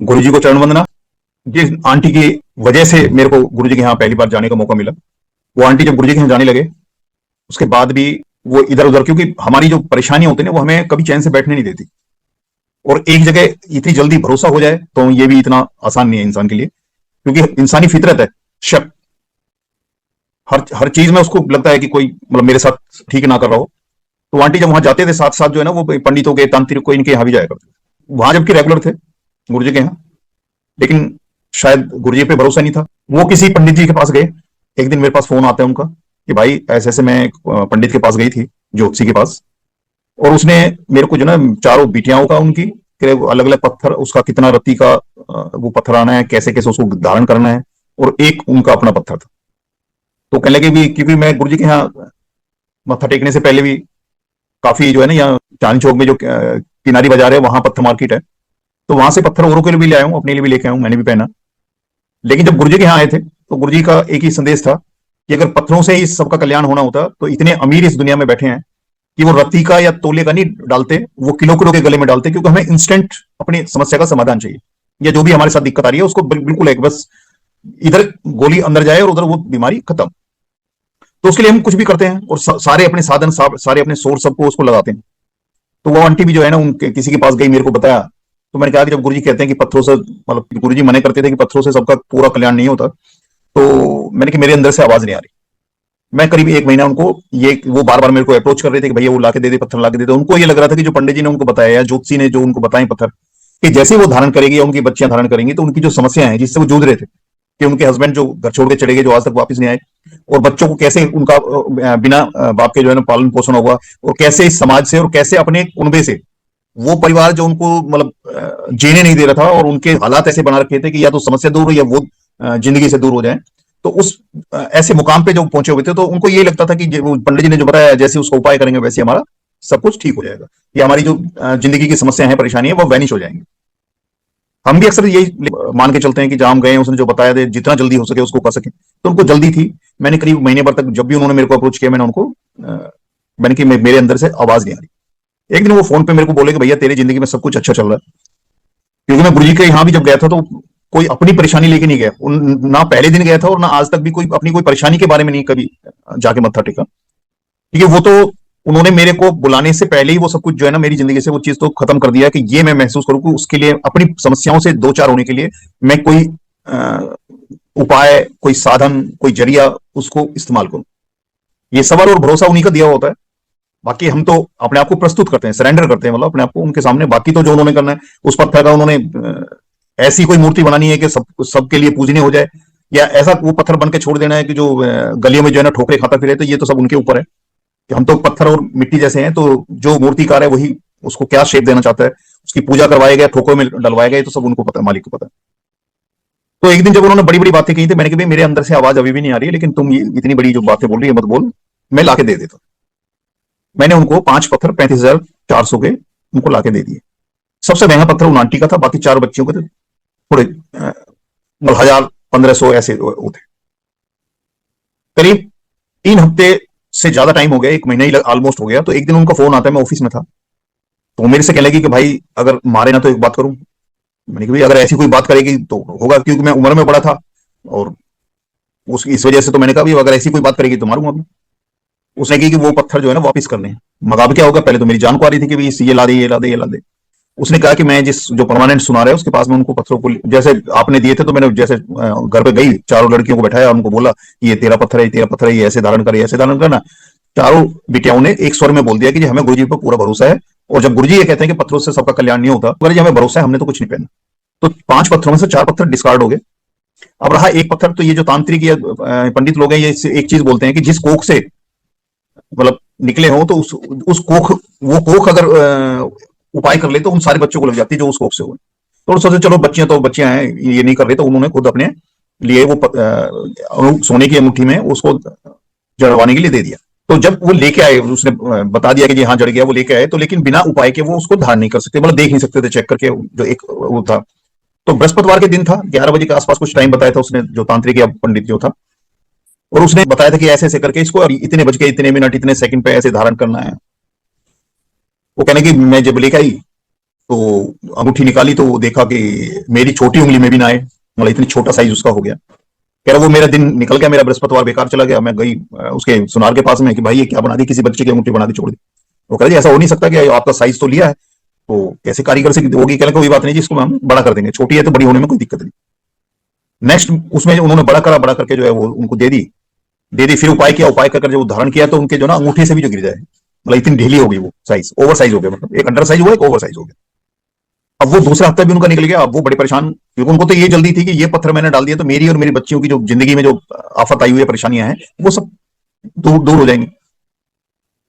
गुरु जी को चरण वंदना। जिस आंटी की वजह से मेरे को गुरु जी के यहाँ पहली बार जाने का मौका मिला, वो आंटी जब गुरु जी के यहाँ जाने लगे, उसके बाद भी वो इधर उधर, क्योंकि हमारी जो परेशानियां होती है ना, वो हमें कभी चैन से बैठने नहीं देती। और एक जगह इतनी जल्दी भरोसा हो जाए तो ये भी इतना आसान नहीं है इंसान के लिए, क्योंकि इंसानी फितरत है शक। हर हर चीज में उसको लगता है कि कोई मतलब मेरे साथ ठीक ना कर रहा हो। तो आंटी जब वहां जाते थे साथ साथ जो है ना, वो पंडितों के तांत्रिक को इनके यहाँ भी जाया करते थे, वहां जबकि रेगुलर थे गुरु जी के यहाँ। लेकिन शायद गुरु जी पे भरोसा नहीं था। वो किसी पंडित जी के पास गए। एक दिन मेरे पास फोन आता है उनका कि भाई ऐसे ऐसे मैं एक पंडित के पास गई थी, ज्योतिषी के पास, और उसने मेरे को जो ना चारों बिटियाओं का उनकी अलग अलग पत्थर, उसका कितना रत्ती का वो पत्थर आना है, कैसे कैसे उसको धारण करना है, और एक उनका अपना पत्थर था। तो कहने लगे भी, क्योंकि मैं गुरु जी के यहाँ मत्था टेकने से पहले भी काफी जो है ना, यहाँ चांदनी चौक में जो किनारी बाजार है, वहां पत्थर मार्केट है, तो वहां से पत्थर औरों के लिए भी ले आया हूँ, अपने लिए भी लेके आया हूँ, मैंने भी पहना। लेकिन जब गुरु जी के यहाँ आए थे तो गुरु जी का एक ही संदेश था कि अगर पत्थरों से ही सबका कल्याण होना होता तो इतने अमीर इस दुनिया में बैठे हैं कि वो रत्ती का या तोले का नहीं डालते, वो किलो किलो के गले में डालते, क्योंकि हमें इंस्टेंट अपनी समस्या का समाधान चाहिए, या जो भी हमारे साथ दिक्कत आ रही है उसको बिल्कुल एक बस इधर गोली अंदर जाए और उधर वो बीमारी खत्म। तो उसके लिए हम कुछ भी करते हैं, और सारे अपने साधन, सारे अपने सोर्स सबको उसको लगाते हैं। तो वो आंटी भी जो है ना, उनके किसी के पास गई, मेरे को बताया। तो मैंने कहा कि जब गुरुजी कहते हैं कि पत्थरों से, मतलब गुरुजी मना करते थे कि पत्थरों से सबका पूरा कल्याण नहीं होता, तो मैंने कि मेरे अंदर से आवाज नहीं आ रही। मैं करीब एक महीना उनको ये, वो बार बार मेरे को अप्रोच कर रहे थे कि भैया वो लाके दे दे, पत्थर लाके दे दे। उनको ये लग रहा था कि जो पंडित जी ने उनको बताया या ज्योतिषी ने जो उनको बताए पत्थर, कि जैसे वो धारण करेगी या उनकी बच्चियां धारण करेंगी तो उनकी जो समस्या है जिससे वो जूझ रहे थे, कि उनके हस्बैंड जो घर छोड़ के चले गए, जो आज तक वापस नहीं आए, और बच्चों को कैसे उनका बिना बाप के जो है ना पालन पोषण होगा, और कैसे इस समाज से और कैसे अपने कुनबे से वो परिवार जो उनको मतलब जीने नहीं दे रहा था, और उनके हालात ऐसे बना रखे थे कि या तो समस्या दूर हो या वो जिंदगी से दूर हो जाए। तो उस ऐसे मुकाम पे जो पहुंचे हुए थे, तो उनको ये लगता था कि पंडित जी ने जो बताया जैसे उसका उपाय करेंगे वैसे हमारा सब कुछ ठीक हो जाएगा, या हमारी जो जिंदगी की समस्या है, परेशानी है, वो वैनिश हो जाएंगी। हम भी अक्सर यही मान के चलते हैं कि जहां हम गए उसने जो बताया थे जितना जल्दी हो सके उसको कर सके। तो उनको जल्दी थी। मैंने करीब महीने भर तक जब भी उन्होंने मेरे को अप्रोच किया, मैंने उनको मैंने कि मेरे अंदर से आवाज नहीं आ रही। एक दिन वो फोन पे मेरे को बोले कि भैया तेरी जिंदगी में सब कुछ अच्छा चल रहा है। क्योंकि मैं गुरुजी के यहाँ भी जब गया था तो कोई अपनी परेशानी लेके नहीं गया, ना पहले दिन गया था और ना आज तक भी कोई अपनी कोई परेशानी के बारे में नहीं कभी जाके मत्था टेका। क्योंकि वो तो उन्होंने मेरे को बुलाने से पहले ही वो सब कुछ जो है ना मेरी जिंदगी से वो चीज तो खत्म कर दिया कि ये मैं महसूस करूं कि उसके लिए अपनी समस्याओं से दो चार होने के लिए मैं कोई उपाय, कोई साधन, कोई जरिया उसको इस्तेमाल करूं। ये सवाल और भरोसा उन्हीं का दिया होता है। बाकी हम तो अपने आप को प्रस्तुत करते हैं, सरेंडर करते हैं, मतलब अपने आप को उनके सामने। बाकी तो जो उन्होंने करना है, उस पत्थर का उन्होंने ऐसी कोई मूर्ति बनानी है कि सबके लिए पूजनीय हो जाए, या ऐसा वो पत्थर बन के छोड़ देना है कि जो गलियों में जो है ना ठोकरे खाता फिरे, तो ये तो सब उनके ऊपर है कि हम तो पत्थर और मिट्टी जैसे हैं। तो जो मूर्तिकार है वही उसको क्या शेप देना चाहता है, उसकी पूजा करवाएगा, ठोकरों में डलवाएगा, ये तो सब उनको पता है, मालिक को पता है। तो एक दिन जब उन्होंने बड़ी बड़ी बातें कही थी, मैंने कहा मेरे अंदर से आवाज अभी भी नहीं आ रही है, लेकिन तुम ये इतनी बड़ी जो बातें बोल रही है मत बोल, मैं लाके दे देता। मैंने उनको 5 पत्थर 35,400 के उनको लाके दे दिए। सबसे महंगा पत्थर उन आंटी का था, बाकी 4 बच्चियों के थे थोड़े 1,000 1,500 ऐसे वो थे। करीब 3 हफ्ते से ज्यादा टाइम हो गया, एक महीना ही ऑलमोस्ट हो गया। तो एक दिन उनका फोन आता है, मैं ऑफिस में था, तो वो मेरे से कहने लगी कि भाई अगर मारे ना तो एक बात करूं। मैंने कहा भाई अगर ऐसी कोई बात करेगी तो होगा, क्योंकि मैं उम्र में बड़ा था, और उस इस वजह से तो मैंने कहा भाई अगर ऐसी कोई बात करेगी तो मारूंगा मैं। उसने कही कि वो पत्थर जो है ना वापस करने हैं। मगाब क्या होगा, पहले तो मेरी जान को आ रही थी कि भाई ये ला दे, ये ला दे, ये ला दे। उसने कहा कि मैं जिस जो परमानेंट सुना रहा है उसके पास में उनको पत्थरों को जैसे आपने दिए थे, तो मैंने जैसे घर पे गई, चारों लड़कियों को बैठाया और उनको बोला ये तेरा पत्थर है, ये तेरा पत्थर है, ये ऐसे धारण करे, ऐसे धारण करना। चारों बिटियाओं ने एक स्वर में बोल दिया कि जी हमें गुरुजी पर पूरा भरोसा है। और जब गुरुजी ये कहते हैं कि पत्थरों से सबका कल्याण नहीं होता, तो जी हमें भरोसा है, हमने तो कुछ नहीं पहना। तो 5 पत्थरों में से 4 पत्थर डिस्कार्ड हो गए। अब रहा एक पत्थर। तो ये जो तांत्रिक या पंडित लोग हैं, ये एक चीज बोलते हैं कि जिस कोख से मतलब निकले हो, तो उस कोख, वो कोख अगर उपाय कर ले तो उन सारे बच्चों को लग जाती है जो उस कोख से हुए। तो सोचे चलो बच्चियां तो बच्चियां हैं, ये नहीं कर रहे, तो उन्होंने खुद अपने लिए वो सोने की अंगूठी में उसको जड़वाने के लिए दे दिया। तो जब वो लेके आए, उसने बता दिया कि जी हाँ जड़ गया, वो लेके आए, तो लेकिन बिना उपाय के वो उसको धारण नहीं कर सकते, मतलब देख नहीं सकते थे चेक करके, जो एक वो था। तो बृहस्पतिवार के दिन था, 11 बजे के आसपास कुछ टाइम बताया था उसने, जो तांत्रिक या पंडित जो था। और उसने बताया था कि ऐसे ऐसे करके इसको इतने बज के इतने मिनट इतने सेकंड पे ऐसे धारण करना है। वो कहने की मैं जब लेकर आई तो अंगूठी निकाली तो वो देखा कि मेरी छोटी उंगली में भी ना आए, मतलब इतनी छोटा साइज उसका हो गया। कह रहा वो मेरा दिन निकल गया, मेरा बृहस्पतिवार बेकार चला गया। मैं गई उसके सुनार के पास में कि भाई ये क्या बना दी, किसी बच्चे की अंगूठी बना दी, छोड़ दी। वो कह रहा जी ऐसा हो नहीं सकता कि आपका साइज तो लिया है, तो कैसे कारीगर से होगी। कह रहा कोई बात नहीं जी, इसको हम बड़ा कर देंगे, छोटी है तो बड़ी होने में कोई दिक्कत नहीं। नेक्स्ट उसमें उन्होंने बड़ा करा, बड़ा करके जो है वो उनको दे दी। फिर उपाय किया, उपाय कर जब धारण किया तो उनके जो ना अंगूठे से भी जो गिर जाए, मतलब इतनी ढीली हो गई वो, साइज ओवर साइज हो गया, मतलब एक अंडर साइज हुआ, एक ओवर साइज हो गया। अब वो दूसरा हफ्ता भी उनका निकल गया। अब वो बड़े परेशान, क्योंकि उनको तो ये जल्दी थी कि ये पत्थर मैंने डाल दिया तो मेरी और मेरी बच्चियों की जो जिंदगी में जो आफत आई हुई है, परेशानियां हैं, वो सब दूर दूर हो जाएंगी।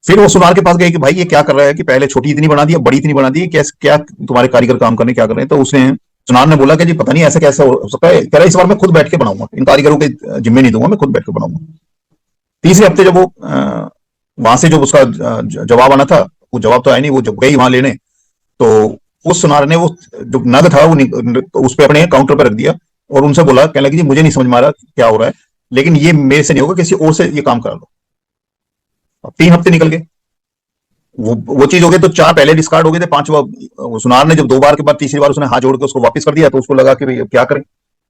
फिर वो सुनार के पास गए कि भाई ये क्या कर रहा है, कि पहले छोटी इतनी बना दी, अब बड़ी इतनी बना दी, क्या क्या तुम्हारे कारीगर काम करने क्या कर रहे हैं। तो उसने सुनार ने बोला कि जी पता नहीं ऐसा कैसे हो सकता है। कह रहा इस बार मैं खुद बैठ के बनाऊंगा, इन कारीगरों के जिम्मे नहीं दूंगा, मैं खुद बैठ के बनाऊंगा। तीसरे हफ्ते जब वो वहां से जो उसका जवाब आना था, वो जवाब तो आया नहीं। वो जब गई वहां लेने, तो उस सुनार ने वो जो नग था वो तो उस पर अपने काउंटर पर रख दिया और उनसे बोला, कहने लगी जी मुझे नहीं समझ में आ रहा क्या हो रहा है, लेकिन ये मेरे से नहीं होगा, किसी और से ये काम करा लो। अब 3 हफ्ते निकल गए, वो चीज हो गई, तो 4 पहले डिस्कार्ड हो गए थे, 5वां वो सुनार ने जब 2 बार के बाद तीसरी बार उसने हाथ जोड़ के उसको वापस कर दिया, तो उसको लगा कि भाई क्या करें,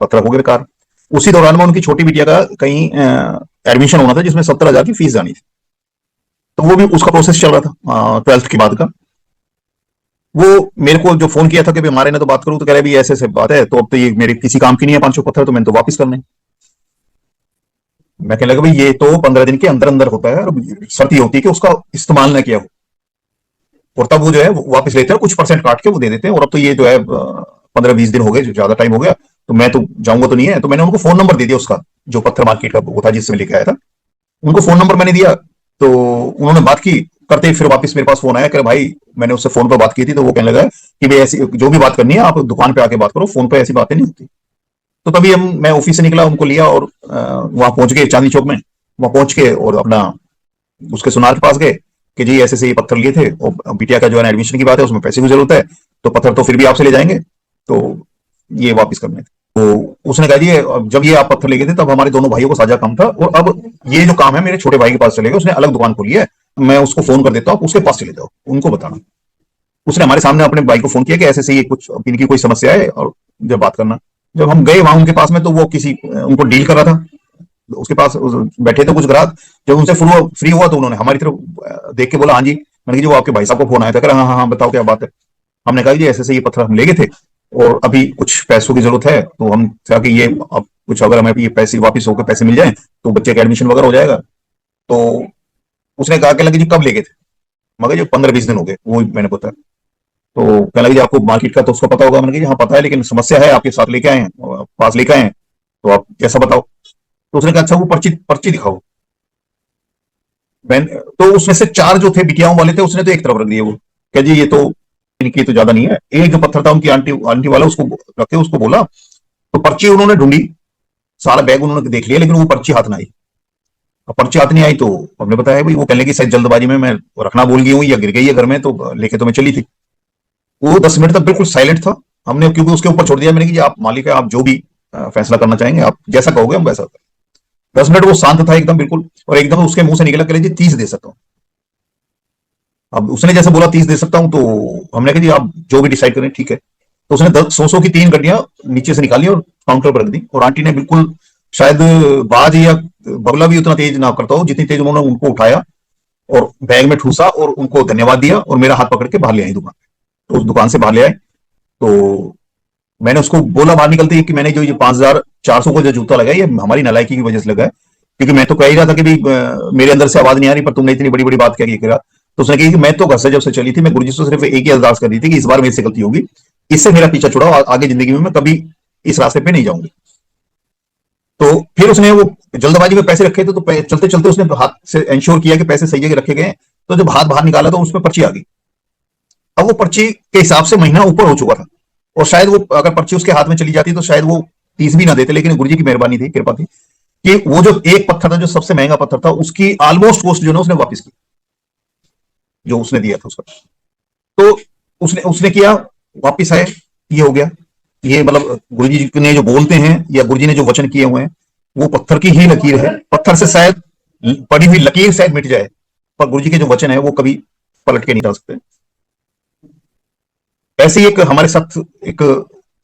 पत्थर हो गए बेकार। उसी दौरान में उनकी छोटी बिटिया का कहीं एडमिशन होना था, जिसमें 70,000 की फीस जानी थी। तो वो भी उसका प्रोसेस चल रहा था 12th के बाद का। वो मेरे को जो फोन किया था कि हमारे ने तो बात करूं, तो कह रहे भी ऐसे ऐसे बात है, तो अब तो ये मेरे किसी काम की नहीं है 500 पत्थर, तो मैंने तो वापस करने। मैं कहने लगा भाई ये तो 15 दिन के अंदर अंदर होता है, और शर्त ये होती है कि उसका इस्तेमाल ना किया हो, और तब वो जो है वो वापस लेते हैं, कुछ परसेंट काट के वो दे देते हैं। और अब तो ये जो है 15-20 दिन हो गए, ज्यादा टाइम हो गया, तो मैं तो जाऊंगा तो नहीं है। तो मैंने उनको फोन नंबर दे दिया उसका, जो पत्थर मार्केट का वो था जिससे मैं लेके आया था, उनको फोन नंबर मैंने दिया। तो उन्होंने बात की, करते ही फिर वापस मेरे पास फोन आया कि भाई मैंने उससे फोन पर बात की थी, तो वो कहने लगा कि भाई ऐसी जो भी बात करनी है आप दुकान पे आके बात करो, फोन पे ऐसी बातें नहीं होती। तो तभी मैं ऑफिस से निकला, उनको लिया और वहां पहुंच गए चांदनी चौक में। वहां पहुंच के और अपना उसके सुनार के पास गए कि जी ऐसे से ये पत्थर लिए थे, और बिटिया का जो है एडमिशन की बात है, उसमें पैसे की जरूरत है, तो पत्थर तो फिर भी आपसे ले जाएंगे, तो ये वापस करने थे। तो उसने कहा जी जब ये आप पत्थर लेके थे तब हमारे दोनों भाइयों को साझा काम था, और अब ये जो काम है मेरे छोटे भाई के पास चलेगा, उसने अलग दुकान खोली है, मैं उसको फोन कर देता हूँ, उसके पास चले जाओ, उनको बताना। उसने हमारे सामने अपने भाई को फोन किया कि ऐसे से ये कुछ इनकी कोई समस्या है, और जब बात करना। जब हम गए वहां उनके पास में, तो वो किसी उनको डील कर रहा था, उसके पास बैठे थे कुछ ग्राहक। जब उनसे फ्री हुआ तो उन्होंने हमारी तरफ देख के बोला हाँ जी। मैंने कहा जी वो आपके भाई साहब को फोन आया था, कह रहा हाँ हाँ हाँ बताओ क्या बात है। हमने कहा जी ऐसे से ये पत्थर हम ले गए थे, और अभी कुछ पैसों की जरूरत है, तो हम कहा कि ये अब कुछ अगर हमें ये पैसे वापस होकर पैसे मिल जाए तो बच्चे का एडमिशन वगैरह हो जाएगा। तो उसने कहा कि लगे जी कब ले गए थे, मगर जो 15-20 दिन हो गए, वो मैंने बताया। तो कहने लगे जी आपको मार्केट का तो उसको पता होगा। मैंने कहा जी हाँ पता है, लेकिन समस्या है, आपके साथ लेके आए हैं, पास लेके आए हैं, तो आप कैसा बताओ। तो उसने कहा अच्छा वो पर्ची पर्ची दिखाओ। तो उसमें से 4 जो थे बिटियाओं वाले थे, उसने तो एक तरफ रख दिए। वो कह जी ये तो इनकी तो ज्यादा नहीं है। एक जो पत्थर था उनकी आंटी आंटी वाला, उसको रखे, उसको बोला, तो पर्ची उन्होंने ढूंढी, सारा बैग उन्होंने देख लिया, लेकिन वो पर्ची हाथ ना आई। अब पर्ची हाथ नहीं आई तो हमने बताया भाई, वो कहने की शायद जल्दबाजी में मैं रखना भूल गई हूँ या गिर गई है घर में, तो लेके तो मैं चली थी। वो 10 मिनट तक बिल्कुल साइलेंट था। हमने क्योंकि उसके ऊपर छोड़ दिया, मैंने कि जी आप मालिक है, आप जो भी फैसला करना चाहेंगे, आप जैसा कहोगे हम वैसा करें। 10 मिनट वो शांत था एकदम बिल्कुल, और एकदम उसके मुंह से निकला कि जी 30 दे सकता हूँ। अब उसने जैसे बोला 30 दे सकता हूं, तो हमने कहा जी आप जो भी डिसाइड करें ठीक है। तो उसने 100 की 3 गड्डियां नीचे से निकाली और काउंटर पर रख दी, और आंटी ने बिल्कुल शायद बाज या बगला भी उतना तेज ना करता हो जितनी तेज उन्होंने उनको उठाया और बैग में ठूसा और उनको धन्यवाद दिया, और मेरा हाथ पकड़ के बाहर ले आई दुकान। तो उस दुकान से बाहर ले आए। तो मैंने उसको बोला बाहर निकलते ही कि मैंने जो ये 5,400 को जो जूता लगाया, ये हमारी नालायकी की वजह से लगा है, क्योंकि मैं तो कह ही रहा था कि भाई मेरे अंदर से आवाज नहीं आ रही, पर तुमने इतनी बड़ी बड़ी बात क्या करा। तो उसने कहा कि मैं तो घर से जब से चली थी, मैं गुरुजी से सिर्फ एक ही अरदास कर दी थी कि इस बार मेरे से गलती होगी, इससे मेरा पीछा छुड़ाओ, आगे जिंदगी में मैं कभी इस रास्ते पे नहीं जाऊंगी। तो फिर उसने वो जल्दबाजी में पैसे रखे थे, तो चलते चलते उसने हाथ से इंश्योर किया कि पैसे सही जगह रखे गए। तो जब हाथ बाहर निकाला तो उसमें पर्ची आ गई। अब वो पर्ची के हिसाब से महीना ऊपर हो चुका था, और शायद वो अगर पर्ची उसके हाथ में चली जाती तो शायद वो 30 भी ना देते, लेकिन गुरुजी की मेहरबानी थी, कृपा थी, कि वो जो एक पत्थर था जो सबसे महंगा पत्थर था, उसकी ऑलमोस्ट कॉस्ट जो है उसने वापस की, जो उसने दिया था उसका। तो उसने उसने किया, वापिस आए, ये हो गया। ये मतलब गुरुजी ने जो बोलते हैं या गुरुजी ने जो वचन किए हुए हैं, वो पत्थर की ही लकीर है। पत्थर से शायद पड़ी हुई लकीर शायद मिट जाए, पर गुरुजी के जो वचन है वो कभी पलट के नहीं जा सकते। ऐसे ही एक हमारे साथ एक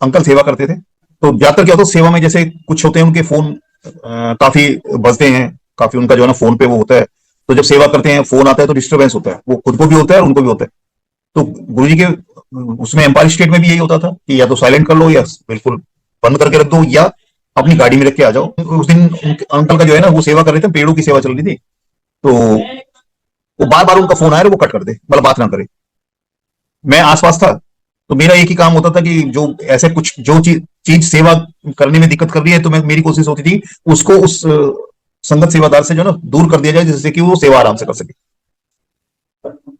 अंकल सेवा करते थे। तो ज्यादातर क्या होता है सेवा में, जैसे कुछ होते हैं उनके फोन काफी बजते हैं, काफी उनका जो है ना फोन पे वो होता है। तो जब सेवा करते हैं फोन आता है तो डिस्टरबेंस होता है, वो खुद को भी होता है और उनको भी होता है। तो गुरुजी के उसमें एम्पायर स्टेट में भी यही होता था कि या तो साइलेंट कर लो या बिल्कुल बंद करके रख दो, या अपनी गाड़ी में रख के आ जाओ। उस दिन अंकल का जो है ना वो सेवा कर रहे थे, पेड़ों की सेवा चल रही थी। तो वो बार बार उनका फोन आया वो कट कर दे, मतलब बात ना करे। मैं आसपास था, तो मेरा एक ही काम होता था कि जो ऐसे कुछ जो चीज सेवा करने में दिक्कत कर रही है, तो मैं मेरी कोशिश होती थी उसको उस संगत सेवादार से जो है ना दूर कर दिया जाए, जिससे कि वो सेवा आराम से कर सके।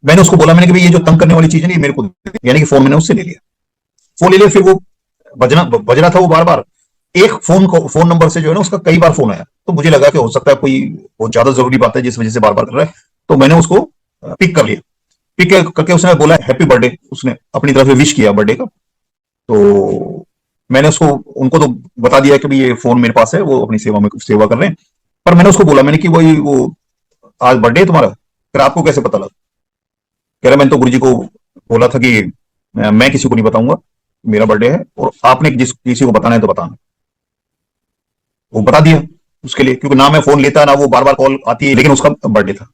मैंने उसको बोला, मैंने कि भाई ये जो तंग करने वाली चीज है ना ये मेरे को दे दे। यानी कि फोन मैंने उससे ले लिया, फोन ले लिया। फिर वो बज रहा था वो बार बार, एक फोन नंबर से जो है ना उसका कई बार फोन आया। तो मुझे लगा कि हो सकता है कोई बहुत ज्यादा जरूरी बात है जिस वजह से बार बार कर रहा है। तो मैंने उसको पिक कर लिया। पिक करके उसने बोला हैप्पी बर्थडे, उसने अपनी तरफ से विश किया बर्थडे का। तो मैंने उसको उनको तो बता दिया कि भाई ये फोन मेरे पास है, वो अपनी सेवा में सेवा कर रहे हैं। पर मैंने उसको बोला, मैंने कि भाई वो आज बर्थडे है तुम्हारा, फिर आपको कैसे पता लगा? कह रहा मैंने तो गुरुजी को बोला था कि मैं किसी को नहीं बताऊंगा मेरा बर्थडे है, और आपने जिस किसी को बताना है तो बताना। वो बता दिया उसके लिए, क्योंकि ना मैं फोन लेता ना वो बार बार कॉल आती है, लेकिन उसका बर्थडे था।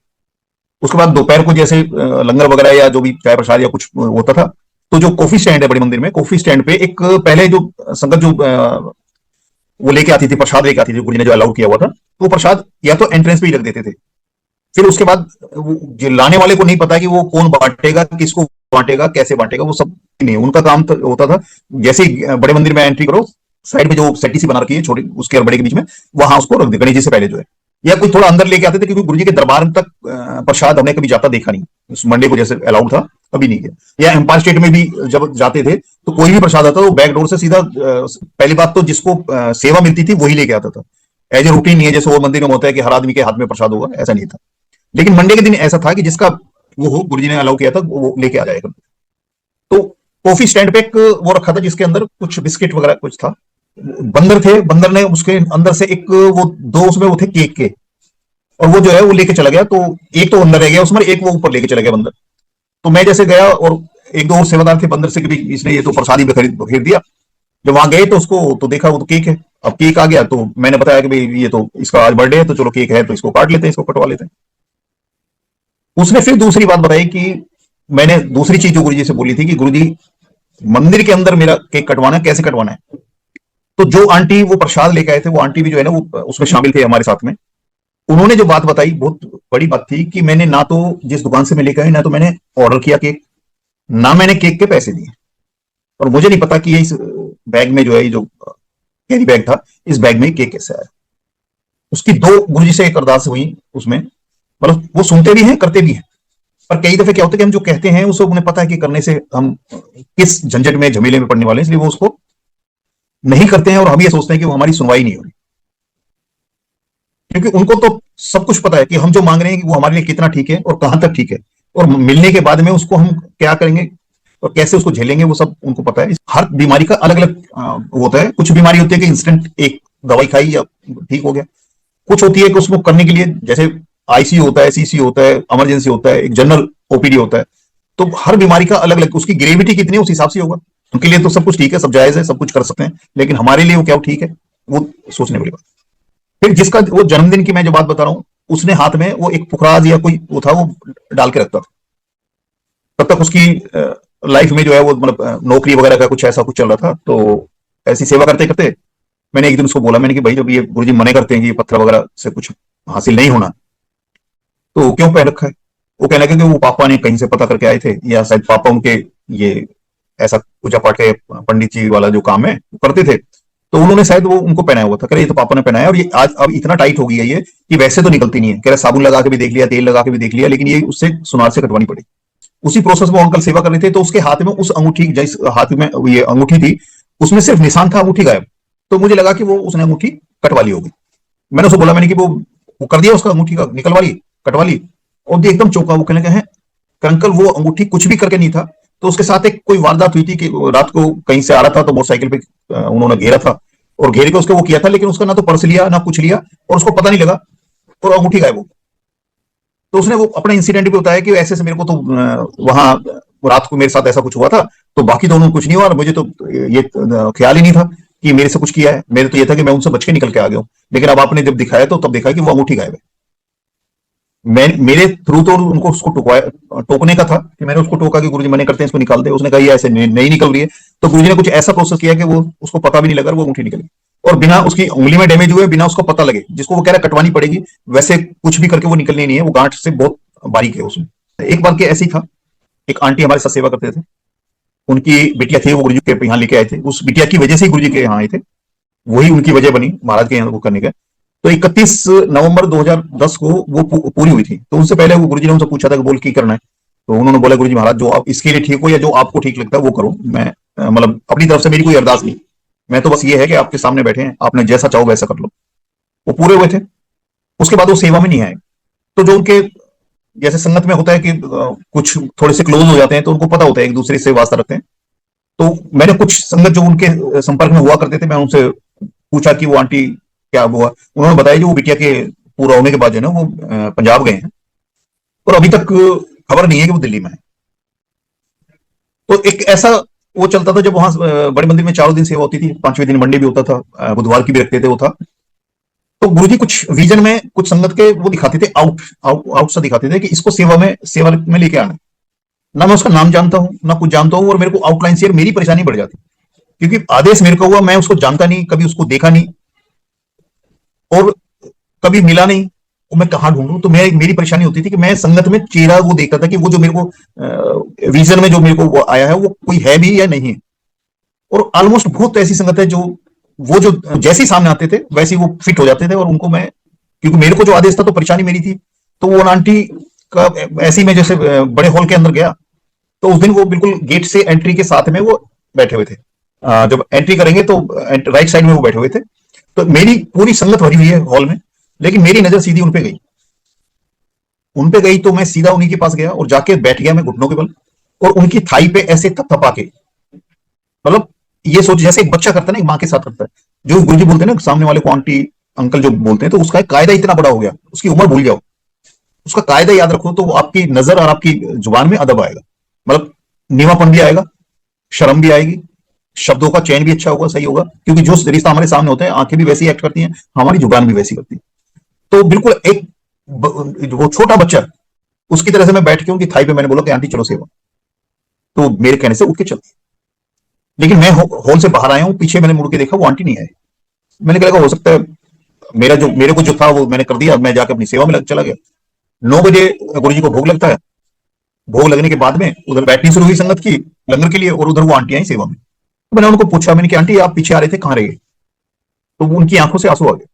उसके बाद दोपहर को जैसे लंगर वगैरह या जो भी चाय प्रसाद या कुछ होता था, तो जो कॉफी स्टैंड है बड़े मंदिर में, कॉफी स्टैंड पे एक पहले जो संगत जो वो लेके आती थी, प्रसाद लेके आती थी, गुरु जी ने जो अलाउड किया हुआ था, तो वो प्रसाद या तो एंट्रेंस पे ही रख देते थे। फिर उसके बाद जो लाने वाले को नहीं पता कि वो कौन बांटेगा, किसको बांटेगा, कैसे बांटेगा, वो सब नहीं, उनका काम होता था जैसे ही बड़े मंदिर में एंट्री करो, साइड में जो सेटी सी बना रखी है छोटी, उसके और बड़े के बीच में, वहां उसको रख दे गणेश जी से पहले जो है। या कोई थोड़ा अंदर लेके आते थे, क्योंकि गुरुजी के दरबार तक प्रसाद हमने कभी जाता देखा नहीं, उस मंडे को जैसे अलाउड था कभी नहीं किया। या एम्पायर स्टेट में भी जब जाते थे तो कोई भी प्रसाद आता तो बैक डोर से सीधा पहली बात तो जिसको सेवा मिलती थी वही लेके आता था। एज ए रूटीन नहीं है जैसे वो मंदिर में होता है कि हर आदमी के हाथ में प्रसाद होगा, ऐसा नहीं था। लेकिन मंडे के दिन ऐसा था कि जिसका वो हो गुरुजी ने अलाउ किया था वो लेके आ जाएगा। तो कॉफी स्टैंड पे एक वो रखा था जिसके अंदर कुछ बिस्किट वगैरह कुछ था। बंदर थे, बंदर ने उसके अंदर से एक वो दो उसमें वो थे केक के, और वो जो है वो लेके चला गया। तो एक तो अंदर रह गया उसमें, एक वो ऊपर लेके चला गया बंदर। तो मैं जैसे गया और एक दो और सेवादार थे बंदर से कि भाई इसने ये तो प्रसादी में खरीद दिया। जब वहां गए तो उसको तो देखा वो तो केक है। अब केक आ गया तो मैंने बताया कि भाई ये तो इसका आज बर्थडे है, तो चलो केक है तो इसको काट लेते हैं, इसको कटवा लेते हैं। उसने फिर दूसरी बात बताई कि मैंने दूसरी चीज जो गुरुजी से बोली थी कि गुरुजी मंदिर के अंदर मेरा केक कटवाना है, कैसे कटवाना है। तो जो आंटी वो प्रसाद लेके आए थे वो आंटी भी जो है ना वो उसमें शामिल थे हमारे साथ में। उन्होंने जो बात बताई बहुत बड़ी बात थी कि मैंने ना तो जिस दुकान से मैं लेकर आई ना तो मैंने ऑर्डर किया केक, ना मैंने केक के पैसे दिए। और मुझे नहीं पता कि ये इस बैग में जो है ये जो कैरी बैग था, इस बैग में केक कैसे आया। उसकी दो गुरुजी से एक अरदास हुई उसमें, मतलब वो सुनते भी हैं करते भी हैं। पर कई दफे क्या होता है कि हम जो कहते हैं उसको उन्हें पता है कि करने से हम किस झंझट में झमेले में पड़ने वाले हैं, इसलिए वो उसको नहीं करते हैं। और हम ये सोचते हैं कि वो हमारी सुनवाई नहीं हो रही, क्योंकि उनको तो सब कुछ पता है कि हम जो मांग रहे हैं कि वो हमारे लिए कितना ठीक है और कहां तक ठीक है, और मिलने के बाद में उसको हम क्या करेंगे और कैसे उसको झेलेंगे वो सब उनको पता है। हर बीमारी का अलग अलग होता है। कुछ बीमारी होती है कि इंस्टेंट एक दवाई खाई या ठीक हो गया। कुछ होती है कि उसको करने के लिए जैसे आईसीयू होता है, सीसी होता है, इमरजेंसी होता है, एक जनरल ओपीडी होता है। तो हर बीमारी का अलग अलग उसकी ग्रेविटी कितनी है उस हिसाब से होगा। उनके लिए तो सब कुछ ठीक है, सब जायज है, सब कुछ कर सकते हैं, लेकिन हमारे लिए वो क्या ठीक है, वो सोचने वाली बात। फिर जिसका वो जन्मदिन की मैं जो बात बता रहा हूँ, उसने हाथ में वो एक पुखराज या कोई वो था वो डाल के रखता था। तब तक उसकी लाइफ में जो है वो मतलब नौकरी वगैरह का कुछ ऐसा कुछ चल रहा था। तो ऐसी सेवा करते करते मैंने एक दिन उसको बोला, मैंने कि भाई जब ये गुरुजी मने करते हैं कि ये पत्थर वगैरह से कुछ हासिल नहीं होना, तो क्यों पहन रखा है? वो कहने लगे कि वो पापा ने कहीं से पता करके आए थे, या शायद पापा उनके ये ऐसा पूजा पाठ के पंडित जी वाला जो काम है वो करते थे, तो उन्होंने शायद वो उनको पहनाया हुआ था। कह रहे ये तो पापा ने पहनाया, और ये आज अब इतना टाइट हो गया ये कि वैसे तो निकलती नहीं है। कह रहे साबुन लगा के भी देख लिया, तेल लगा के भी देख लिया, लेकिन ये उससे सुनार से कटवानी पड़ी। उसी प्रोसेस में अंकल सेवा कर रहे थे, तो उसके हाथ में उस अंगूठी, जिस हाथ में ये अंगूठी थी उसमें सिर्फ निशान था, अंगूठी गायब। तो मुझे लगा कि वो उसने अंगूठी कटवा ली होगी। मैंने उसको बोला, मैंने कि वो कर दिया उसका अंगूठी का, निकलवा ली, कटवा ली। और एकदम चौंका, वो कहने लगे हैं अंकल वो अंगूठी कुछ भी करके नहीं था। तो उसके साथ एक कोई वारदात हुई थी कि रात को कहीं से आ रहा था तो मोटरसाइकिल पे उन्होंने घेरा था, और घेर के उसको वो किया था, लेकिन उसका ना तो पर्स लिया ना कुछ लिया, और उसको पता नहीं लगा, और अंगूठी गायब हो। तो उसने वो अपना इंसिडेंट भी बताया कि ऐसे से मेरे को तो वहां रात को मेरे साथ ऐसा कुछ हुआ था, तो बाकी दोनों को कुछ नहीं हुआ, और मुझे तो ये ख्याल ही नहीं था कि मेरे से कुछ किया है। मेरे तो ये था कि मैं उनसे बच के निकल के आ गया हूं। लेकिन अब आपने जब दिखाया तो तब देखा कि वो अंगूठी गायब है। मैं मेरे थ्रू तो उनको उसको टोकने का था कि मैंने उसको टोका कि गुरुजी मना करते हैं इसको निकाल दे। उसने कहा ये ऐसे नहीं निकल रही है। तो गुरुजी ने कुछ ऐसा प्रोसेस किया कि वो उसको पता भी नहीं लगा, वो अंगूठी निकली, और बिना उसकी उंगली में डैमेज हुए, बिना उसको पता लगे, जिसको वो कह रहा है कटवानी पड़ेगी, वैसे कुछ भी करके वो निकलनी नहीं है। वो गांठ से बहुत बारीक है उसमें। एक बार के ऐसी था, एक आंटी हमारे साथ सेवा करते थे, उनकी बिटिया थी, वो गुरुजी के यहाँ लेके आए थे। उस बिटिया की वजह से ही गुरुजी के यहाँ आए थे, वही उनकी वजह बनी महाराज के यहाँ वो करने का। तो 31 नवंबर 2010 को वो पूरी हुई थी। तो उनसे पहले वो गुरुजी ने उनसे पूछा था कि बोल की करना है। तो उन्होंने बोला गुरुजी महाराज जो आप इसके लिए ठीक हो या जो आपको ठीक लगता है वो करो, मैं मतलब अपनी तरफ से मेरी कोई अरदास नहीं, मैं तो बस ये है कि आपके सामने बैठे हैं, आपने जैसा चाहो वैसा कर लो। वो पूरे हुए थे। उसके बाद वो सेवा में नहीं आए। तो जो उनके जैसे संगत में होता है कि कुछ थोड़े से क्लोज हो जाते हैं, तो उनको पता होता है एक दूसरे से वास्ता रखते हैं। तो मैंने कुछ संगत जो उनके संपर्क में हुआ करते थे, मैं उनसे पूछा कि वो आंटी क्या हुआ। उन्होंने बताया कि वो बिटिया के पूरा होने के बाद जो है ना वो पंजाब गए हैं, और अभी तक खबर नहीं है कि वो दिल्ली में है। तो एक ऐसा वो चलता था जब वहां बड़े मंदिर में 4 दिन सेवा होती थी, 5वें दिन मंडे भी होता था, बुधवार की भी रखते थे, वो था। तो गुरुजी कुछ विजन में कुछ संगत के वो दिखाते थे, आउट आउट आउट सा दिखाते थे कि इसको सेवा में लेके आना। ना मैं उसका नाम जानता हूं ना कुछ जानता हूं, और मेरे को आउटलाइन से मेरी परेशानी बढ़ जाती, क्योंकि आदेश मेरे को हुआ, मैं उसको जानता नहीं, कभी उसको देखा नहीं, और कभी मिला नहीं। और मैं कहाँ ढूंढूं। तो मैं मेरी परेशानी होती थी कि मैं संगत में चेहरा वो देखता था कि वो जो मेरे को विजन में जो मेरे को वो आया है वो कोई है भी या नहीं है। और ऑलमोस्ट बहुत ऐसी संगत है जो वो जो जैसे ही सामने आते थे वैसे ही वो फिट हो जाते थे, और उनको मैं, क्योंकि मेरे को जो आदेश था तो परेशानी मेरी थी। तो वो आंटी का ऐसे ही मैं जैसे बड़े हॉल के अंदर गया, तो उस दिन वो बिल्कुल गेट से एंट्री के साथ में वो बैठे हुए थे। जब एंट्री करेंगे तो राइट साइड में वो बैठे हुए थे। तो मेरी पूरी संगत भरी हुई है हॉल में, लेकिन मेरी नजर सीधी उन पे गई तो मैं सीधा उन्हीं के पास गया और जाके बैठ गया मैं घुटनों के बल, और उनकी थाई पे ऐसे थपथपा के, मतलब ये सोच जैसे एक बच्चा करता है ना, एक माँ के साथ करता है। जो गुरुजी बोलते हैं ना सामने वाले को आंटी अंकल जो बोलते हैं, तो उसका एक कायदा इतना बड़ा हो गया, उसकी उम्र भूल जाओ, उसका कायदा याद रखो, तो आपकी नजर और आपकी जुबान में अदब आएगा, मतलब नीवापन भी आएगा, शर्म भी आएगी, शब्दों का चयन भी अच्छा होगा, सही होगा, क्योंकि जो रिश्ता हमारे सामने होता है आंखें भी वैसी एक्ट करती हैं, हमारी जुबान भी वैसी करती है। तो बिल्कुल एक वो छोटा बच्चा उसकी तरह से मैं बैठ के उनकी थाई पे मैंने बोला कि आंटी चलो सेवा। तो मेरे कहने से उठ के चलती, लेकिन मैं हॉल से बाहर आया हूँ, पीछे मैंने मुड़ के देखा वो आंटी नहीं आई। मैंने कहा हो सकता है मेरे को जो था वो मैंने कर दिया, मैं जाकर अपनी सेवा में चला गया। 9 बजे गुरु जी को भोग लगता है। भोग लगने के बाद में उधर बैठनी शुरू हुई संगत की लंगर के लिए, और उधर वो आंटी आई सेवा में। तो मैंने उनको पूछा, मैंने कि आंटी आप पीछे आ रहे थे, कहाँ रहे? तो उनकी आंखों से आंसू आ गए।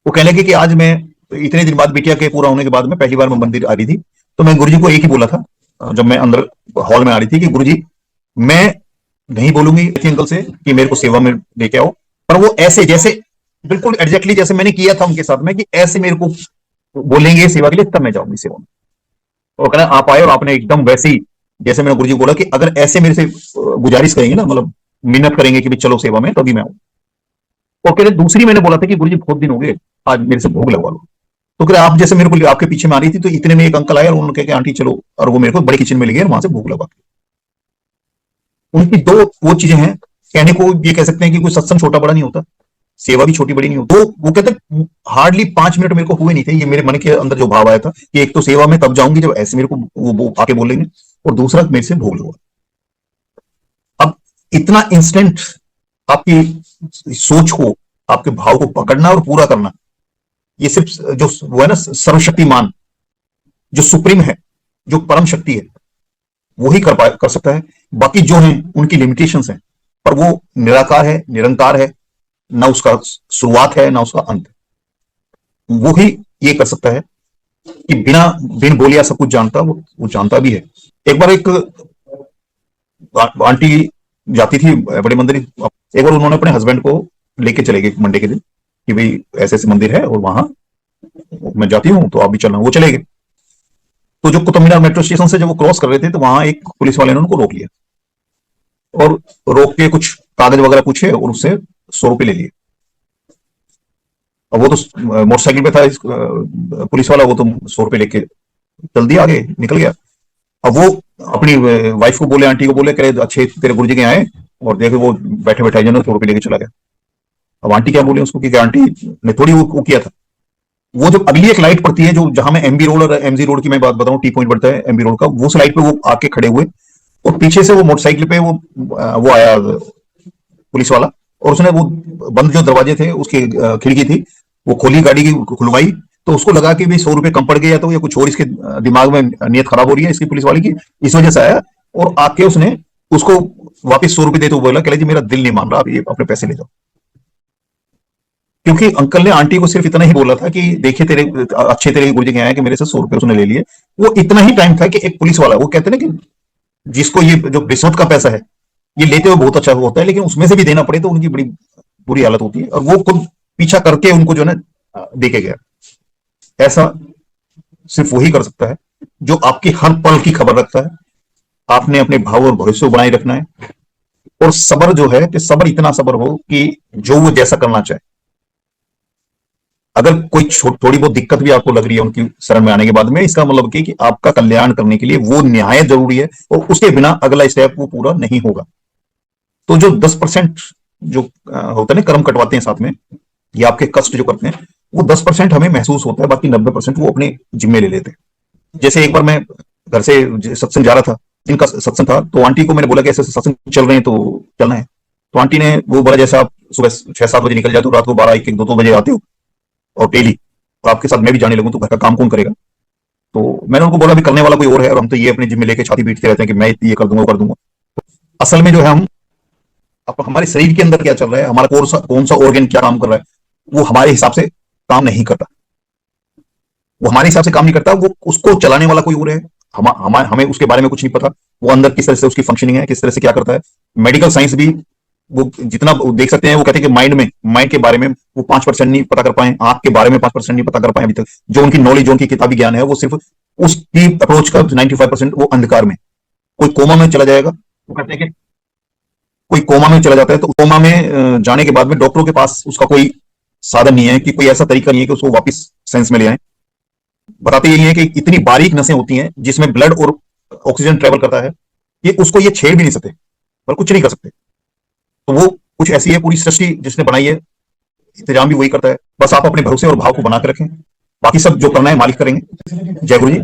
वो कहने लगे कि आज मैं इतने दिन बाद बिटिया के पूरा होने के बाद में पहली बार मैं मंदिर आ रही थी, तो मैं गुरुजी को एक ही बोला था जब मैं अंदर हॉल में आ रही थी कि गुरुजी मैं नहीं बोलूंगी अंकल से कि मेरे को सेवा में लेके आओ, पर वो ऐसे जैसे बिल्कुल एग्जैक्टली जैसे मैंने किया था उनके साथ में, कि ऐसे मेरे को बोलेंगे सेवा के लिए तब मैं जाऊंगी सेवा में। और कहना आप आए और आपने एकदम वैसे ही जैसे मैंने गुरुजी को बोला कि अगर ऐसे मेरे से गुजारिश करेंगे ना, मतलब मिन्नत करेंगे कि भी चलो सेवा में, तभी मैं आऊँ। और कहते दूसरी मैंने बोला था कि गुरुजी बहुत दिन हो गए, आज मेरे से भोग लगवा लो। तो कह आप जैसे मेरे को आपके पीछे में आ रही थी, तो इतने में एक अंकल आए और उन्होंने कहा आंटी चलो, और वो मेरे को बड़े किचन में ले गए और वहां से भोग लगवा के। उनकी दो वो चीजें हैं, कहने को ये कह सकते हैं कि कोई सत्संग छोटा बड़ा नहीं होता, सेवा भी छोटी बड़ी नहीं होती। तो वो कहते हार्डली 5 मिनट मेरे को हुए नहीं थे, ये मेरे मन के अंदर जो भाव आया था कि एक तो सेवा में तब जाऊंगी जब ऐसे मेरे को वो आके बोलेंगे, और दूसरा मेरे से भोग लगवा। अब इतना इंस्टेंट आपकी सोच को, आपके भाव को पकड़ना और पूरा करना, ये सिर्फ जो वो है ना सर्वशक्तिमान, जो सुप्रीम है, जो परम शक्ति है, वो ही कर सकता है। बाकी जो है उनकी लिमिटेशंस हैं, पर वो निराकार है, निरंकार है, ना उसका शुरुआत है ना उसका अंत। वो ही ये कर सकता है कि बिना बिन बोलिया सब कुछ जानता, वो जानता भी है। एक बार एक आंटी जाती थी बड़े मंदिर, एक बार उन्होंने अपने हस्बैंड को लेके चले गए मंडे के दिन कि भाई ऐसे ऐसे मंदिर है और वहां मैं जाती हूँ तो आप भी चलना। वो चले गए। तो जो कुतुब मीनार मेट्रो स्टेशन से जब वो क्रॉस कर रहे थे, तो वहां एक पुलिस वाले ने उनको रोक लिया, और रोक के कुछ कागज वगैरह पूछे और उससे 100 रुपए ले लिए। अब वो तो मोटरसाइकिल पे था पुलिस वाला, वो तो 100 रुपए लेके चल दिया, आगे निकल गया। अब वो अपनी वाइफ को बोले, आंटी को बोले, करे अच्छे तेरे गुरुजी के आए, और देखे वो बैठे बैठे जो 100 रुपये लेके चला गया। अब आंटी क्या बोले उसको कि आंटी ने थोड़ी वो किया था। वो जब अगली एक लाइट पड़ती है, जो जहां में एमबी रोड और एमजी रोड की मैं बात बताऊं, टी पॉइंट पड़ता है एमबी रोड का, वो उस लाइट पे वो आके खड़े हुए, और पीछे से वो मोटरसाइकिल पे वो आया पुलिस वाला, और उसने वो बंद जो दरवाजे थे उसकी खिड़की थी, वो खोली, गाड़ी की खुलवाई, तो उसको लगा कि भाई 100 रुपये कम पड़ गए, या तो ये कुछ और इसके दिमाग में नियत खराब हो रही है इसकी पुलिस वाले की, इस वजह से आया। और आके उसने उसको वापस 100 रुपये देते हुए बोला कि जी मेरा दिल नहीं मान रहा, आप ये अपने पैसे ले जाओ। क्योंकि अंकल ने आंटी को सिर्फ इतना ही बोला था कि देखिए तेरे अच्छे तेरे गुरुजी के आए कि मेरे से 100 रुपये उसने ले लिए। वो इतना ही टाइम था कि एक पुलिस वाला, वो कहते ना कि जिसको ये जो रिश्वत का पैसा है ये लेते हुए बहुत अच्छा होता है, लेकिन उसमें से भी देना पड़े तो उनकी बड़ी बुरी हालत होती है, और वो खुद पीछा करके उनको जो है ना देके गया। ऐसा सिर्फ वही कर सकता है जो आपकी हर पल की खबर रखता है। आपने अपने भाव और भरोसे को बनाए रखना है, और सब्र जो है कि सब्र, इतना सब्र हो कि जो वो जैसा करना चाहे, अगर कोई थोड़ी बहुत दिक्कत भी आपको लग रही है उनकी शरण में आने के बाद में, इसका मतलब कि आपका कल्याण करने के लिए वो निहायत जरूरी है, और उसके बिना अगला स्टेप वो पूरा नहीं होगा। तो जो 10% जो होता है ना कर्म कटवाते हैं साथ में, ये आपके कष्ट जो करते हैं, वो 10% हमें महसूस होता है, बाकी 90% वो अपने जिम्मे ले लेते हैं। जैसे एक बार मैं घर से सत्संग जा रहा था, इनका सत्संग था, तो आंटी को मैंने बोला कि ऐसे सत्संग चल रहे हैं तो चलना है। तो आंटी ने वो बोला जैसे आप सुबह 6-7 बजे निकल जाते हो, रात को 12, 1, 1, 2 बजे आते हो, और डेली, तो आपके साथ मैं भी जाने लगूं तो घर का काम कौन करेगा। तो मैंने उनको बोला भी करने वाला कोई और है, और हम तो ये अपने जिम्मे लेके छाती पीटते रहते हैं कि मैं ये कर दूंगा वो कर दूंगा। असल में जो है हम, अब हमारे शरीर के अंदर क्या चल रहा है, हमारा कौन सा ऑर्गन क्या काम कर रहा है, वो हमारे हिसाब से काम नहीं करता। वो हमारे हिसाब से काम नहीं करता, वो उसको चलाने वाला कोई और है। हमें उसके बारे में कुछ नहीं पता, वो अंदर किस तरह से उसकी फंक्शनिंग है, किस तरह से क्या करता है। मेडिकल साइंस भी वो जितना देख सकते हैं, वो कहते हैं कि माइंड के बारे में वो 5% नहीं पता कर पाए, आंख के बारे में 5% नहीं पता कर पाए अभी तक। जो उनकी नॉलेज, जो उनकी किताबी ज्ञान है, वो सिर्फ उसकी अप्रोच का 95% वो अंधकार में। कोई कोमा में चला जाएगा, वो कहते हैं कि कोई कोमा में चला जाता है, तो कोमा में जाने के बाद में डॉक्टरों के पास उसका कोई साधन नहीं है, कि कोई ऐसा तरीका नहीं है कि उसको वापस सेंस में ले आए। बताते यही है कि इतनी बारीक नसें होती हैं जिसमें ब्लड और ऑक्सीजन ट्रेवल करता है, ये उसको ये छेड़ भी नहीं सकते, पर कुछ नहीं कर सकते। तो वो कुछ ऐसी है पूरी सृष्टि जिसने बनाई है, इंतजाम भी वही करता है। बस आप अपने भरोसे और भाव को बना के रखें, बाकी सब जो करना है मालिक करेंगे। जय गुरु जी।